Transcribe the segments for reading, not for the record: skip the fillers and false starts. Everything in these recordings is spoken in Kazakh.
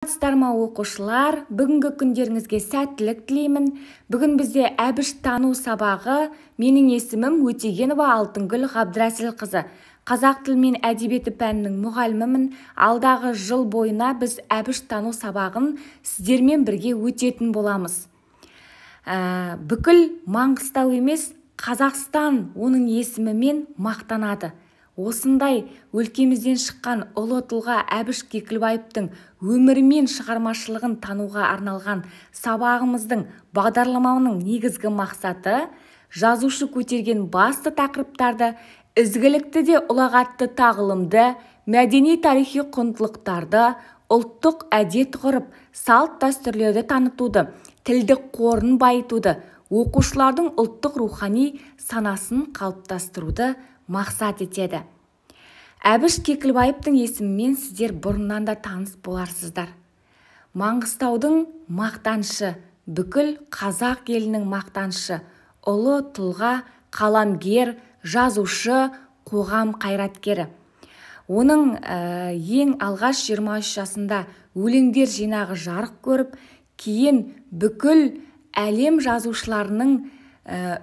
Саламатсыздар оқушылар, бүгінгі күндеріңізге сәттілік тілеймін. Бүгін бізде әбіш тану сабағы. Менің есімім Өтегенова Алтынгүл Ғабдрасилқызы. Қазақ тілі мен әдебиеті пәнінің мұғалімімін. Алдағы жыл бойына біз әбіш тану сабағын сіздермен бірге өтетін боламыз. Бүкіл Маңғыстау емес, Қазақстан оның есімімен мақтанады. Осындай өлкемізден шыққан ұлы тұлға Әбіш Кекілбаевтың өмірі мен шығармашылығын тануға арналған сабағымыздың бағдарламаның негізгі мақсаты жазушы көтерген басты тақырыптарды, ізгілікті де ұлағатты тағылымды, мәдени-тарихи құндылықтарды, ұлттық әдет-ғұрып, салт-дәстүрлерді танытуды, тілдік қорын байытуды, оқушылардың ұлттық рухани санасын қалыптастыруды мақсат етеді. Әбіш Кекілбаевтың есімімен сіздер бұрыннан да таныс боларсыздар. Маңғыстаудың мақтаншы, бүкіл қазақ елінің мақтаншы, ұлы тұлға, қаламгер, жазушы, қоғам қайраткері. Оның ең алғаш 23 жасында өлеңдер жинағы жарық көріп, кейін бүкіл әлем жазушыларының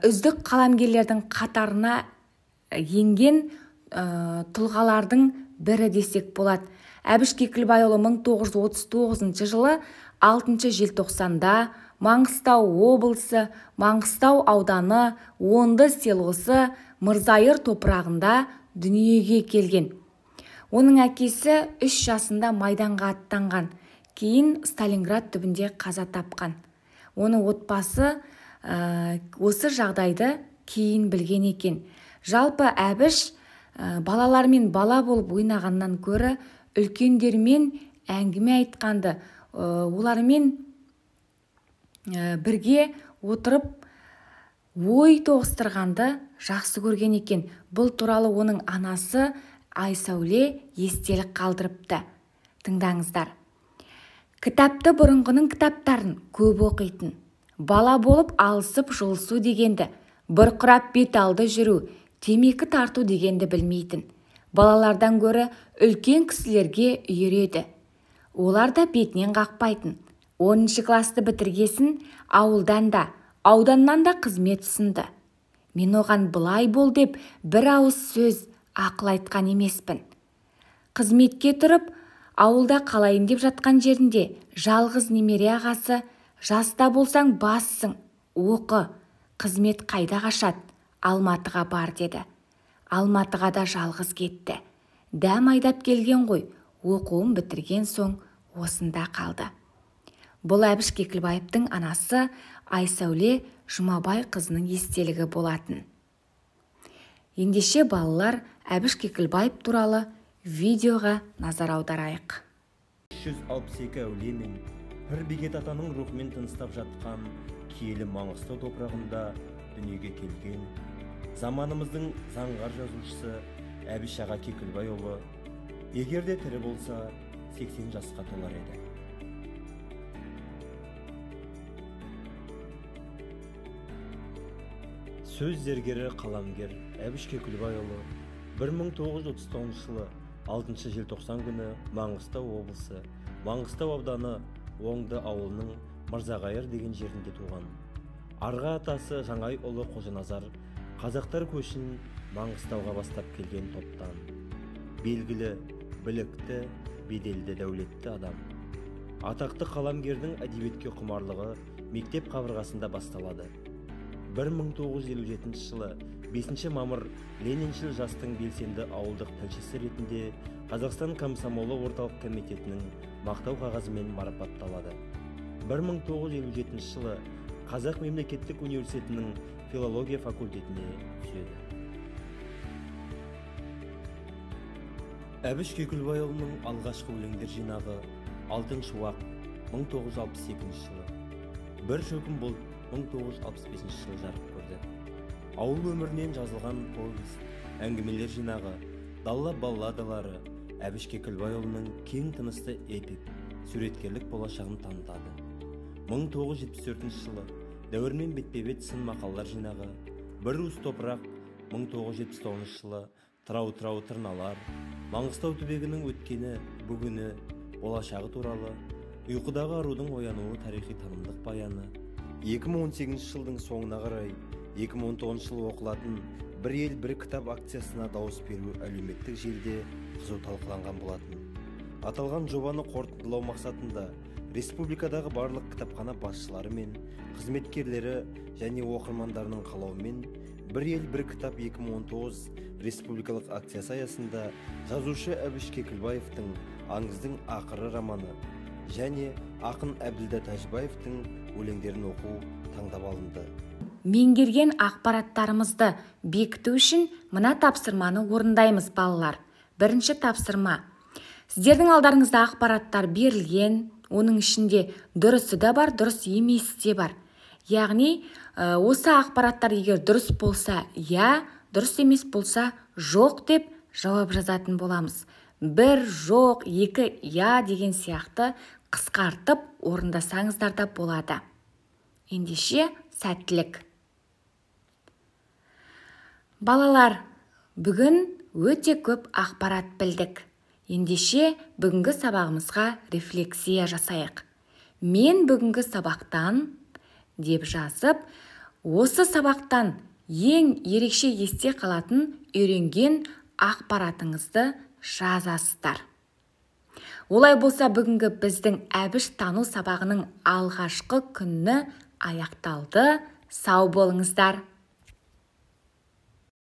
үздік қаламгерлердің қатарына енген тұлғалардың бірі десек болады. Әбіш Кекілбайұлы 1939 жылы 6 желтоқсанда Маңғыстау облысы, Маңғыстау ауданы, Онды селосы Мырзайыр топырағында дүниеге келген. Оның әкесі 3 жасында майданға аттанған, кейін Сталинград түбінде қаза тапқан. Оның отбасы осы жағдайды кейін білген екен. Жалпы Әбіш балалармен бала болып ойнағаннан көрі үлкендермен әңгіме айтқанды, олармен бірге отырып ой тоғыстырғанды жақсы көрген екен. Бұл туралы оның анасы Айсәуле естелік қалдырыпты. Тыңдаңыздар. Кітапты бұрынғының кітаптарын көп оқитын. Бала болып алысып жұлысу дегенді, бұрқырап бет алды жүру, темекі тарту дегенді білмейтін. Балалардан гөрі үлкен кісілерге үйреді. Олар да бетінен қақпайтын. 10 класты бітіргесін ауылдан да, ауданнан да қызмет ұсынды. Мен оған былай бол деп бір ауыз сөз ақыл айтқан емеспін. Қызметке тұрып, ауылда қалайын деп жатқан жерінде жалғыз немере ағасы, жаста болсаң бассың, оқы, қызмет қайда қашат? Алматыға бар деді. Алматыға да жалғыз кетті. Дәм айдап келген ғой, оқуын бітірген соң осында қалды. Бұл Әбіш Кекілбаевтың анасы Айсәуле Жұмабай қызының естелігі болатын. Ендеше балалар, Әбіш Кекілбаев туралы видеоға назар аударайық. 362 әулие мен бір бекет атаның рухымен тыныстап жатқан киелі Маңғыстау топырағында дүниеге келген заманымыздың заңғар жазушысы Әбіш аға Кекілбайұлы егер де тірі болса 80 жасқа толар еді. Сөз зергері қаламгер Әбіш Кекілбайұлы 1939 жылы 6 желтоқсан күні Маңғыстау облысы, Маңғыстау ауданы Оңды ауылының Мырзағайыр деген жерінде туған. Арға атасы Жаңай ұлы Қожаназар қазақтар көшін Маңғыстауға бастап келген топтан. Белгілі, білікті, беделді, дәулетті адам. Атақты қаламгердің әдебиетке құмарлығы мектеп қабырғасында басталады. 1957 жылы 5 мамыр Лениншіл жастың белсенді ауылдық тілшісі ретінде Қазақстан комсомолы орталық комитетінің мақтау қағазымен марапатталады. 1957 жылы Қазақ мемлекеттік университетінің филология факультетіне түседі. Әбіш Кекілбайұлының алғашқы өлеңдер жинағы Алтын шуақ 1962 жылы, Бір шөкім бұлт 1965 жылы жарық көрді. Ауыл өмірінен жазылған повесть, әңгімелер жинағы Дала балладалары Әбіш Кекілбайұлының кең тынысты эпик, суреткерлік болашағын танытады. 1974 жылы дәуірмен бетпе-бет сын мақалалар жинағы Бір уыс топырақ 1979 жылы Тырау-тырау тырналар, Маңғыстау түбегінің өткені, бүгіні, болашағы туралы Ұйқыдағы арудың оянуы тарихи танымдық баяны. 2018 жылдың соңына қарай 2019 жыл оқылатын «Бір ел, бір кітап» акциясына дауыс беру әлеуметтік желіде қызу талқыланған болатын. Аталған жобаны қорытындылау мақсатында республикадағы барлық кітапхана басшылары мен қызметкерлері және оқырмандарының қалауымен «Бір ел, бір кітап» 2019 республикалық акциясы аясында жазушы Әбіш Кекілбаевтың «Аңыздың ақыры» романы және ақын Әбділда Тәжібаевтың өлеңдерін оқу таңдап алынды. Меңгерген ақпараттарымызды бекіту үшін мына тапсырманы орындаймыз, балалар. Бірінші тапсырма. Сіздердің алдарыңызда ақпараттар берілген, оның ішінде дұрысы да бар, дұрыс емесі де бар. Яғни, осы ақпараттар егер дұрыс болса, я, дұрыс емес болса, жоқ деп жауап жазатын боламыз. Бір, жоқ, екі, я деген сияқты қысқартып орындасаңыздар да болады. Ендеше сәттілік. Балалар, бүгін өте көп ақпарат білдік. Ендеше бүгінгі сабағымызға рефлексия жасайық. Мен бүгінгі сабақтан деп жазып, осы сабақтан ең ерекше есте қалатын үйренген ақпаратыңызды жазасыздар. Олай болса, бүгінгі біздің Әбіш тану сабағының алғашқы күні аяқталды. Сау болыңыздар.